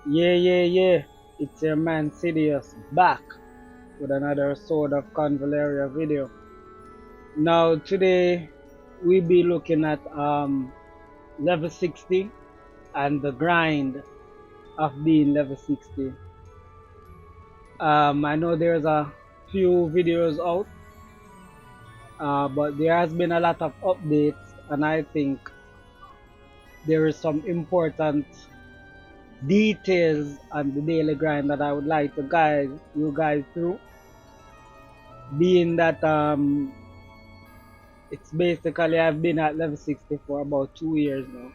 Yeah. It's your man Sidious back with another Sword of Convallaria video. Now today we be looking at level 60 and the grind of being level 60. I know there's a few videos out, but there has been a lot of updates, and I think there is some important details on the daily grind that I would like to guide you guys through. Being that it's basically I've been at level 60 for about 2 years now,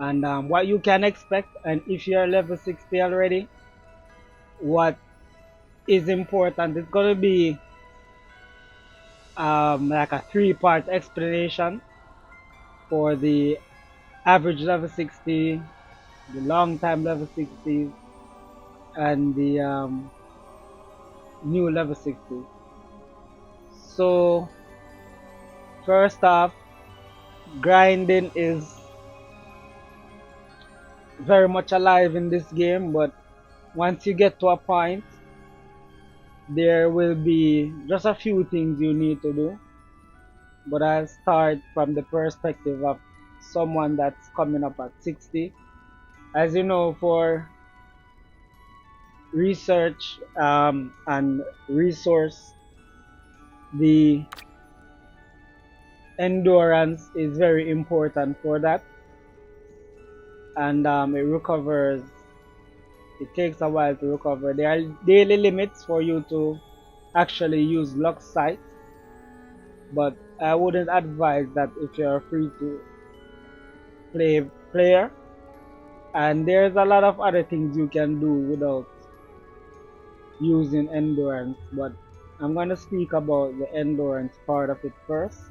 and what you can expect, and if you're level 60 already, what is important is going to be like a three-part explanation for the average level 60, the long time level 60, and the new level 60. So first off, grinding is very much alive in this game, but once you get to a point, there will be just a few things you need to do. But I'll start from the perspective of someone that's coming up at 60. As you know, for research and resource, the endurance is very important for that, and it takes a while to recover. There are daily limits for you to actually use lock sight, but I wouldn't advise that if you're a free to play player. And there's a lot of other things you can do without using endurance, but I'm going to speak about the endurance part of it first,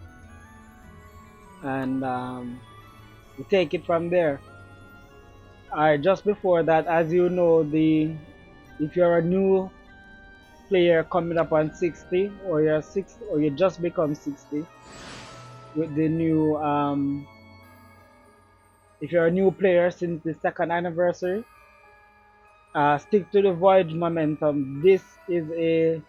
and we take it from there. Alright, just before that, as you know, the if you're a new player coming up on 60, or you're 60, or you just become 60 with the new if you're a new player since the second anniversary, stick to the voyage momentum. This is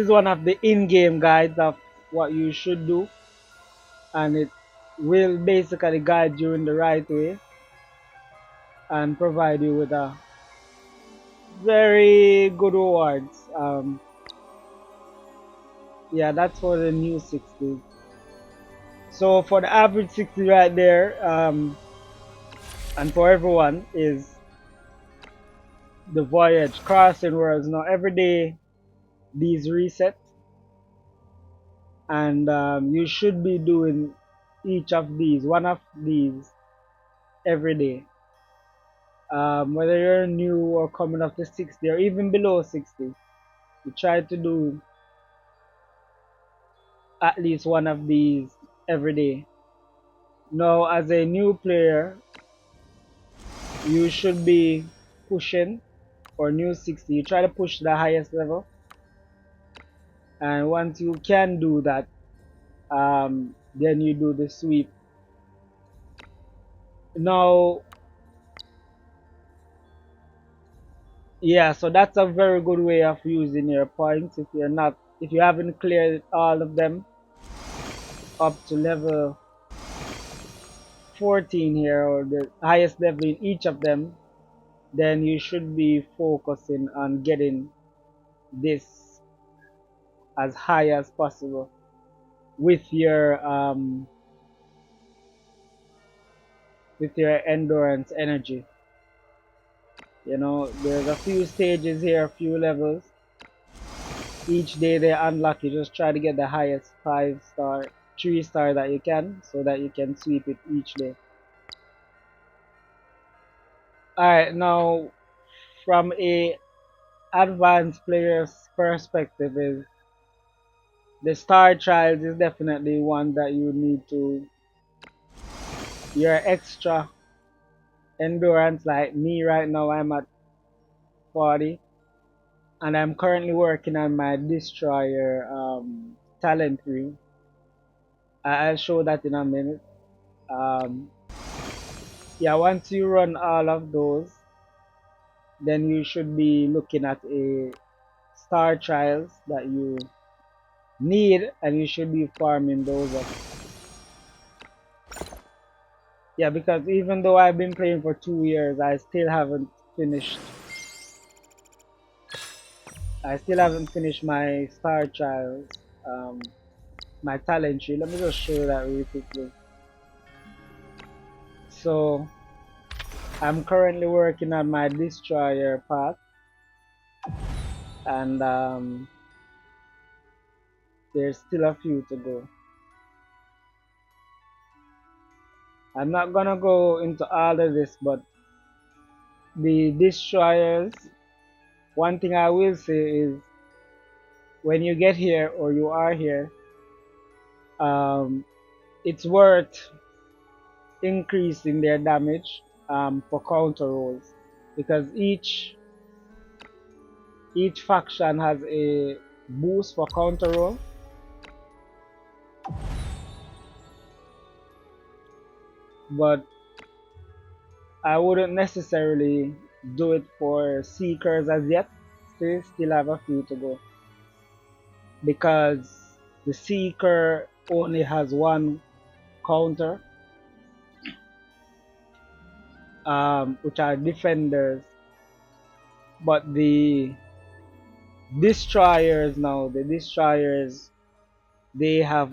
one of the in-game guides of what you should do, and it will basically guide you in the right way and provide you with a very good rewards. Yeah, that's for the new 60s. So for the average 60 right there, and for everyone, is the voyage crossing worlds. Now every day these reset, and you should be doing one of these every day. Whether you're new or coming up to 60 or even below 60, you try to do at least one of these every day. Now, as a new player, you should be pushing for new 60. You try to push the highest level, and once you can do that, then you do the sweep. Now, yeah, so that's a very good way of using your points if you haven't cleared all of them up to level 14 here, or the highest level in each of them, then you should be focusing on getting this as high as possible with your endurance energy. You know, there's a few stages here, a few levels. Each day they unlock, you just try to get the highest 5-star, 3-star that you can, so that you can sweep it each day. Alright, now from a advanced player's perspective, is the star trials is definitely one that you need to your extra endurance. Like me right now, I'm at 40, and I'm currently working on my destroyer talent tree. I'll show that in a minute. um yeah, once you run all of those, then you should be looking at a star trials that you need, and you should be farming those up. Yeah, because even though I've been playing for 2 years, finished. I still haven't finished my star trials, um, my talent tree. Let me just show you that really quickly. So I'm currently working on my destroyer path, and there's still a few to go. I'm not gonna go into all of this, but the destroyers, one thing I will say is when you get here or you are here, um, it's worth increasing their damage for counter rolls, because each faction has a boost for counter roll, but I wouldn't necessarily do it for seekers as yet. Still have a few to go, because the seeker only has one counter, which are defenders, but the destroyers, they have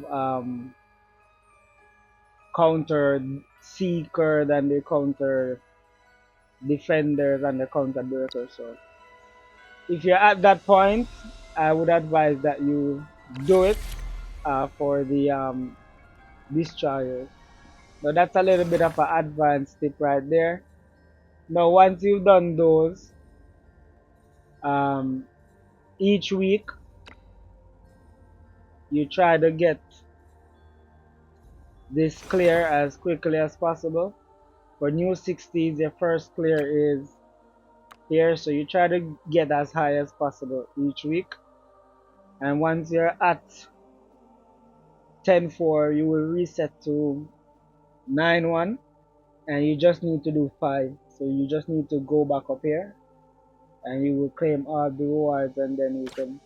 counter seeker, than they counter defenders, and they counter breakers. So if you're at that point, I would advise that you do it for the destroyers. Now that's a little bit of an advanced tip right there. Now once you've done those, um, each week you try to get this clear as quickly as possible. For new 60s, your first clear is here, so you try to get as high as possible each week. And once you're at 10-4, you will reset to 9-1, and you just need to do 5. So you just need to go back up here, and you will claim all the rewards, and then you can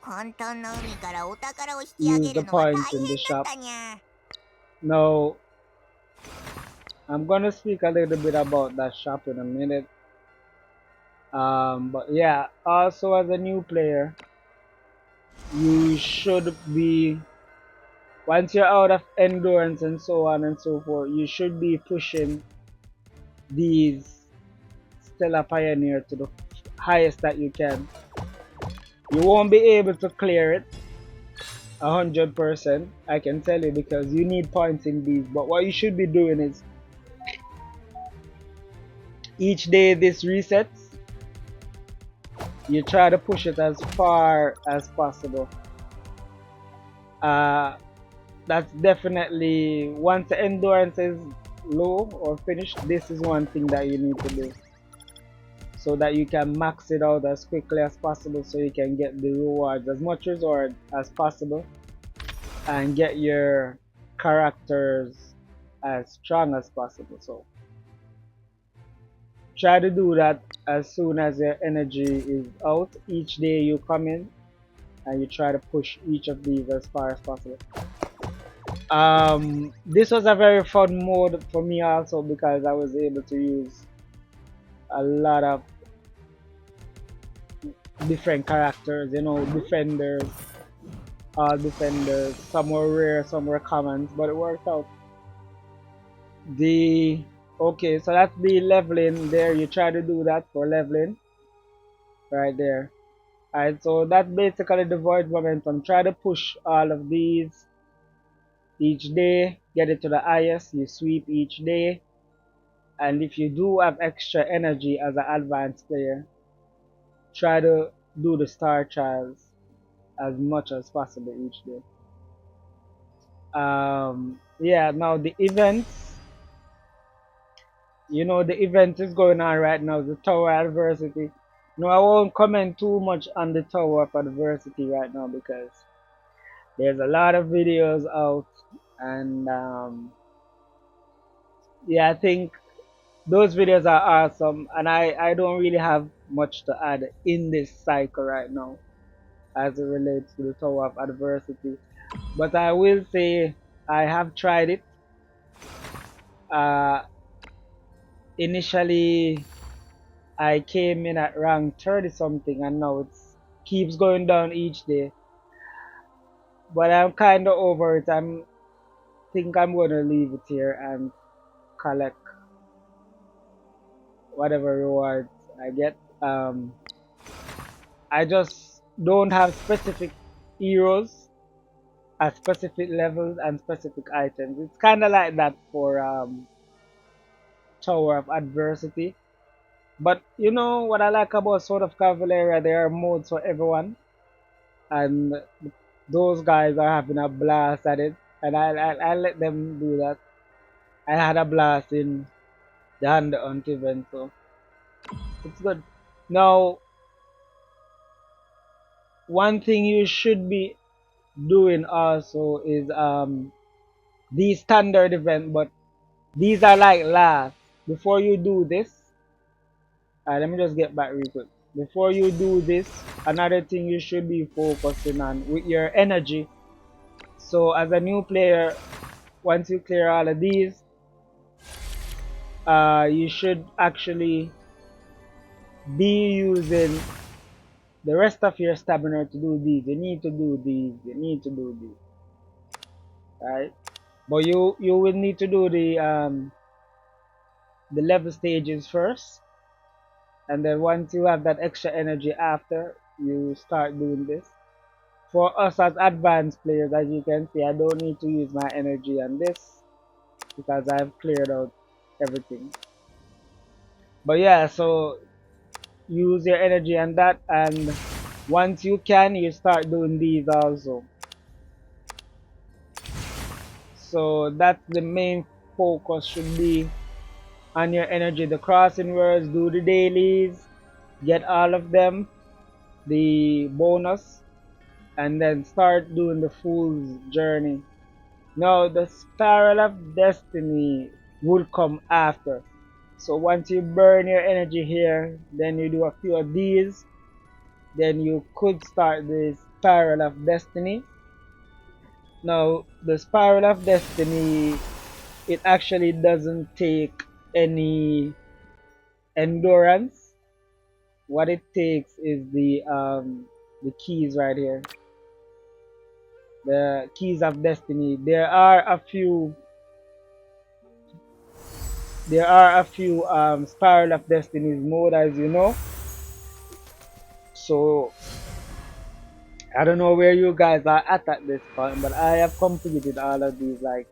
混沌の海からお宝を引き上 use げ the るのは大 points in the 変だっ shop. たにゃ。Now, I'm gonna speak a little bit about that shop in a minute. But yeah, also as a new player, you should be, once you're out of endurance and so on and so forth, you should be pushing these Stellar Pioneer to the highest that you can. You won't be able to clear it 100%, I can tell you, because you need points in these. But what you should be doing is each day this resets, you try to push it as far as possible. Uh, that's definitely, once the endurance is low or finished, this is one thing that you need to do, so that you can max it out as quickly as possible, so you can get the rewards, as much reward as possible, and get your characters as strong as possible. So try to do that as soon as your energy is out. Each day you come in and you try to push each of these as far as possible. This was a very fun mode for me also, because I was able to use a lot of different characters, defenders, all defenders. Some were rare, some were commons, but it worked out. The Okay, so that's the leveling there. You try to do that for leveling right there. Alright, so that's basically the void momentum. Try to push all of these each day, get it to the highest. You sweep each day, and if you do have extra energy as an advanced player, try to do the star trials as much as possible each day. Yeah, now the events, the event is going on right now, the Tower Adversity. No, I won't comment too much on the Tower of Adversity right now, because there's a lot of videos out, and yeah, I think those videos are awesome, and I don't really have much to add in this cycle right now as it relates to the Tower of Adversity. But I will say I have tried it. Uh, Initially, I came in at rank 30 something, and now it's keeps going down each day. But I'm kind of over it. Think I'm gonna leave it here and collect whatever rewards I get. I just don't have specific heroes at specific levels and specific items. It's kind of like that for Tower of Adversity. But you know what I like about Sword of Convallaria? There are modes for everyone, and those guys are having a blast at it, and I let them do that. I had a blast in the Hand Hunt event, so it's good. Now, one thing you should be doing also is these standard event, but these are like last. Before you do this, let me just get back real quick. Before you do this, another thing you should be focusing on with your energy. So as a new player, once you clear all of these, you should actually be using the rest of your stamina to do these. You need to do these. You need to do these, right? But you will need to do the level stages first, and then once you have that extra energy after, you start doing this. For us as advanced players, as you can see, I don't need to use my energy on this because I've cleared out everything. But yeah, so use your energy on that, and once you can, you start doing these also. So that's the main focus should be on your energy. The crossing words, do the dailies, get all of them, the bonus, and then start doing the fool's journey. Now the spiral of destiny will come after. So once you burn your energy here, then you do a few of these, then you could start the spiral of destiny. Now the spiral of destiny, it actually doesn't take any endurance. What it takes is the keys right here, the keys of destiny. There are a few spiral of destinies mode, as you know. So I don't know where you guys are at this point, but I have completed all of these like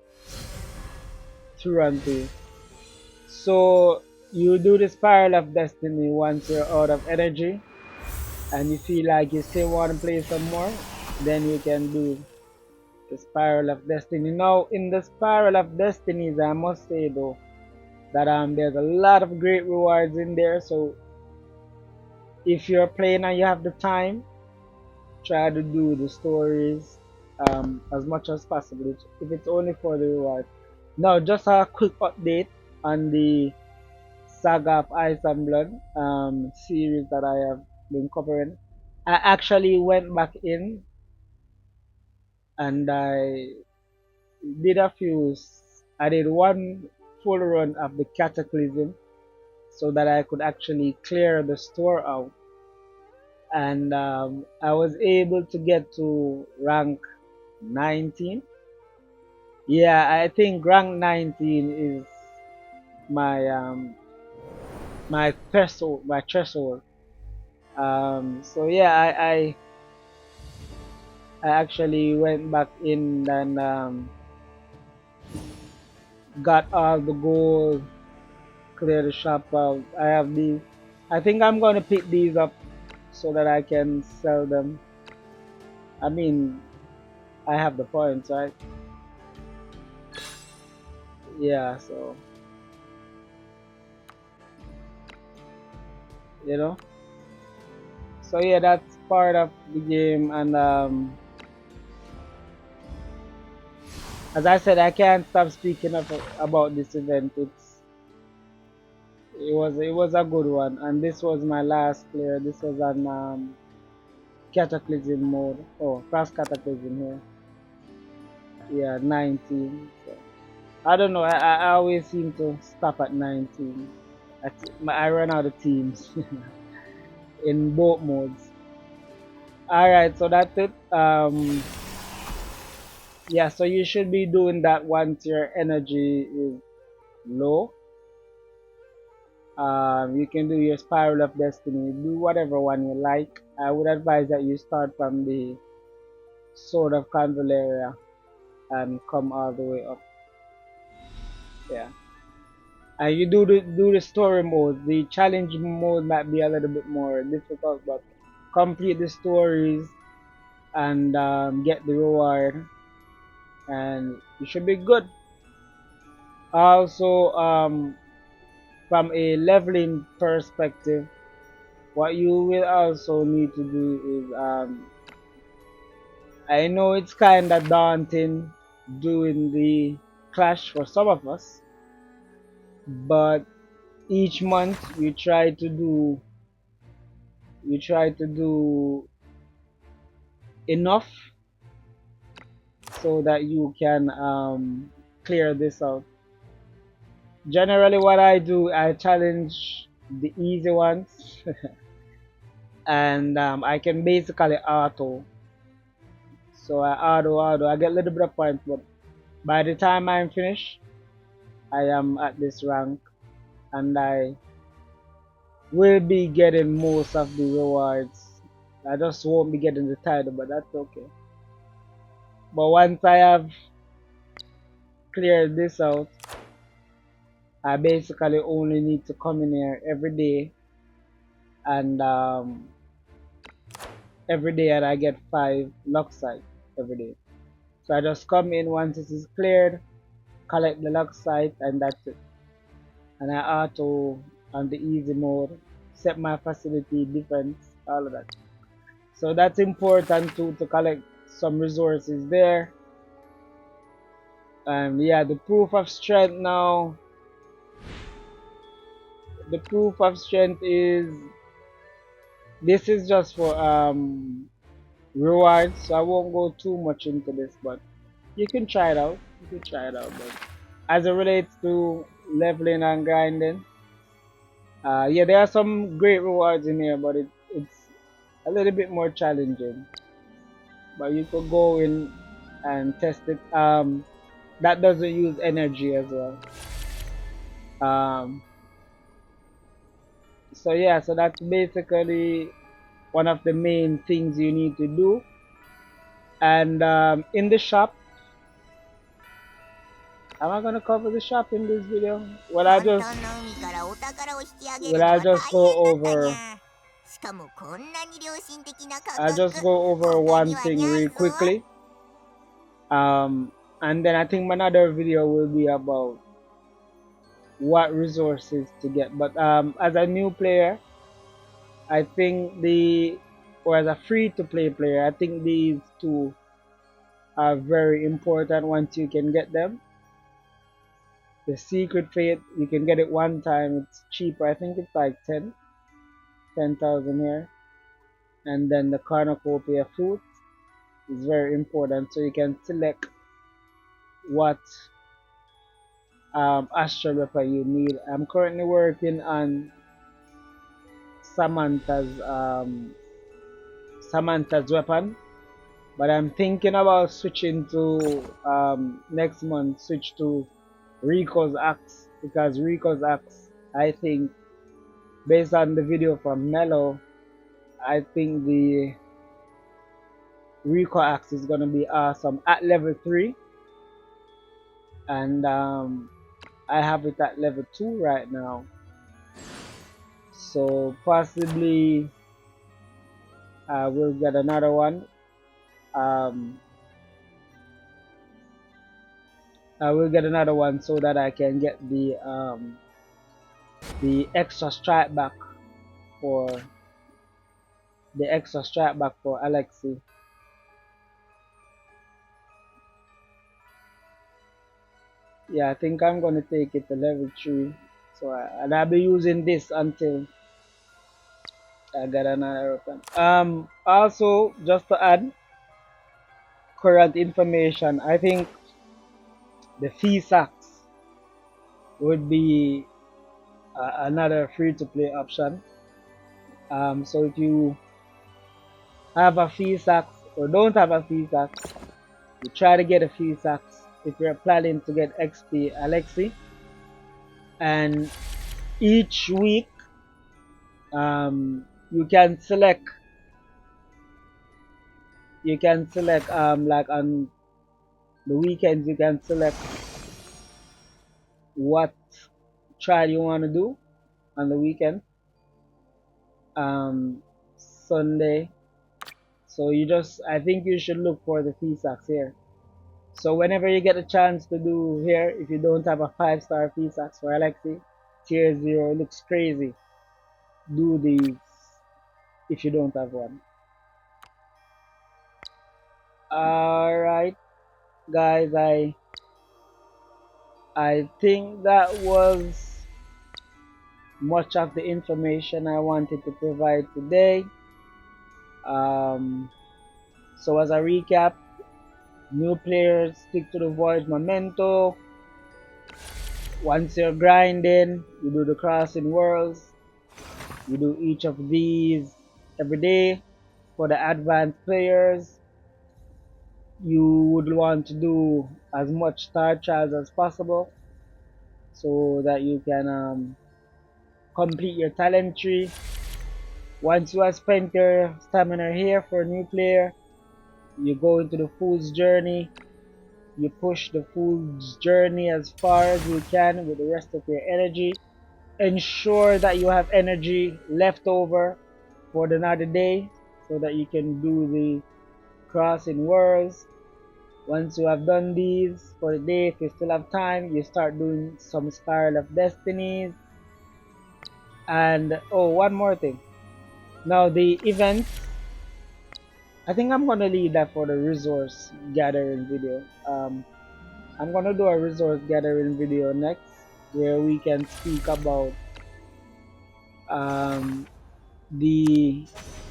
through and through. So you do the spiral of destiny once you're out of energy and you feel like you still want to play some more, then you can do the spiral of destiny. Now in the spiral of destinies, I must say though that there's a lot of great rewards in there. So if you're playing and you have the time, try to do the stories as much as possible if it's only for the reward. Now just a quick update on the Saga of Ice and Blood series that I have been covering. I actually went back in and did a few. I did one full run of the Cataclysm so that I could actually clear the store out, and I was able to get to rank 19. Yeah, I think rank 19 is my my threshold. So yeah, I actually went back in and got all the gold, clear the shop out. I have these. I think I'm gonna pick these up so that I can sell them. I mean, I have the points, right? Yeah, so you know. So yeah, that's part of the game, and as I said, I can't stop speaking about this event. it was a good one, and this was my last player. This was on cataclysm mode. Oh, cross cataclysm here. Yeah, 19. So I don't know. I always seem to stop at 19. I run out of teams in both modes. All right, so that's it. Yeah, so you should be doing that once your energy is low. You can do your Spiral of Destiny. Do whatever one you like. I would advise that you start from the Sword of Convallaria and come all the way up. Yeah. And you do the story mode. The challenge mode might be a little bit more difficult, but complete the stories and get the reward, and you should be good. Also, from a leveling perspective, what you will also need to do is I know it's kind of daunting doing the clash for some of us, but each month you try to do enough so that you can clear this out. Generally, what I do, I challenge the easy ones, and I can basically auto. So I auto. I get a little bit of points, but by the time I'm finished, I am at this rank, and I will be getting most of the rewards. I just won't be getting the title, but that's okay. But once I have cleared this out, I basically only need to come in here and every day, and I get 5 luck sites every day. So I just come in once this is cleared, collect the luck site, and that's it. And I auto on the easy mode, set my facility defense, all of that. So that's important too, to collect some resources there. And yeah, the proof of strength now. The proof of strength is this is just for rewards, so I won't go too much into this, but you can try it out. You can try it out. But as it relates to leveling and grinding, yeah, there are some great rewards in here, but it's a little bit more challenging. But you could go in and test it. That doesn't use energy as well. Um, so yeah, so that's basically one of the main things you need to do. And in the shop, am I gonna cover the shop in this video? Well, I 混 just 沌の海からお宝を引き上げ well るの I は大 just go 変だったに over ゃ。しかもこんなに良心的な価 I 格、 just go over 他に one は thing ない real ぞ。 quickly. And then I think another video will be about what resources to get. But as a new player, I think or as a free to play player, I think these two are very important once you can get them. The secret fate, you can get it one time, it's cheaper. I think it's like 10,000 here. And then the cornucopia fruit is very important, so you can select what astral weapon you need. I'm currently working on Samantha's Samantha's weapon, but I'm thinking about switching to next month switch to Rico's axe, because Rico's axe, I think, based on the video from Mello, I think the Rico axe is gonna be awesome at level 3, and I have it at level 2 right now. So possibly I will get another one. Um, I will get another one so that I can get the extra strike back for Alexi. Yeah, I think I'm gonna take it to level 3. So and I'll be using this until I get another open. Also, just to add current information, I think the fee sacks would be another free to play option. So if you have a fee sacks or don't have a fee sacks, you try to get a fee sacks if you're planning to get XP Alexi. And each week, you can select like on the weekends you can select what trial you want to do on the weekend. um Sunday. So I think you should look for the PSAX here. So whenever you get a chance to do here, if you don't have a 5-star PSAX for Alexi, tier 0 looks crazy. Do these if you don't have one. Alright guys, I think that was much of the information I wanted to provide today. Um, so as a recap, new players stick to the void memento. Once you're grinding, you do the crossing worlds. You do each of these every day. For the advanced players, you would want to do as much star trials as possible so that you can complete your talent tree. Once you have spent your stamina here for a new player, you go into the fool's journey. You push the fool's journey as far as you can with the rest of your energy. Ensure that you have energy left over for another day so that you can do the crossing worlds. Once you have done these for the day, if you still have time, you start doing some Spiral of Destinies. And oh, one more thing. Now the events, I think I'm gonna leave that for the resource gathering video. I'm gonna do a resource gathering video next where we can speak about um, the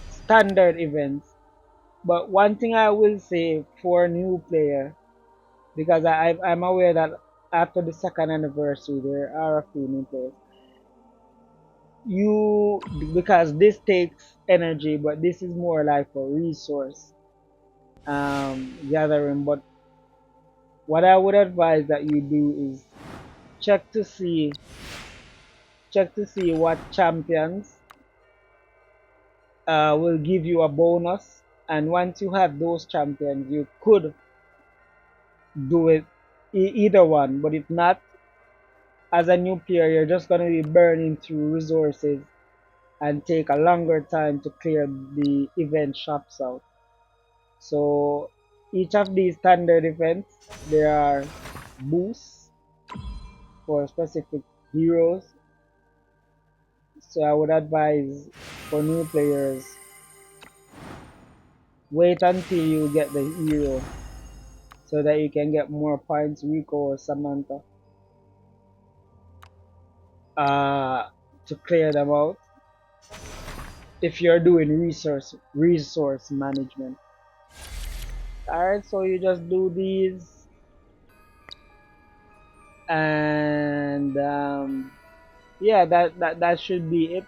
standard events. But one thing I will say for a new player, because I'm aware that after the second anniversary there are a few new players. You because this takes energy, but this is more like a resource gathering. But what I would advise that you do is check to see what champions will give you a bonus, and once you have those champions you could do it either one. But if not, as a new player you're just going to be burning through resources and take a longer time to clear the event shops out. So each of these standard events, there are boosts for specific heroes. So I would advise for new players, wait until you get the hero so that you can get more points, Rico or Samantha, uh, to clear them out if you're doing resource management. Alright, so you just do these, and yeah, that should be it.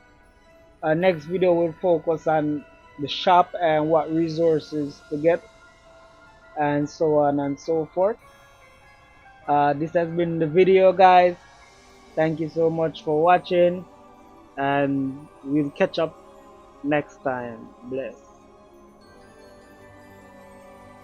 Next video will focus on the shop and what resources to get, and so on and so forth. This has been the video, guys. Thank you so much for watching, and we'll catch up next time. Bless.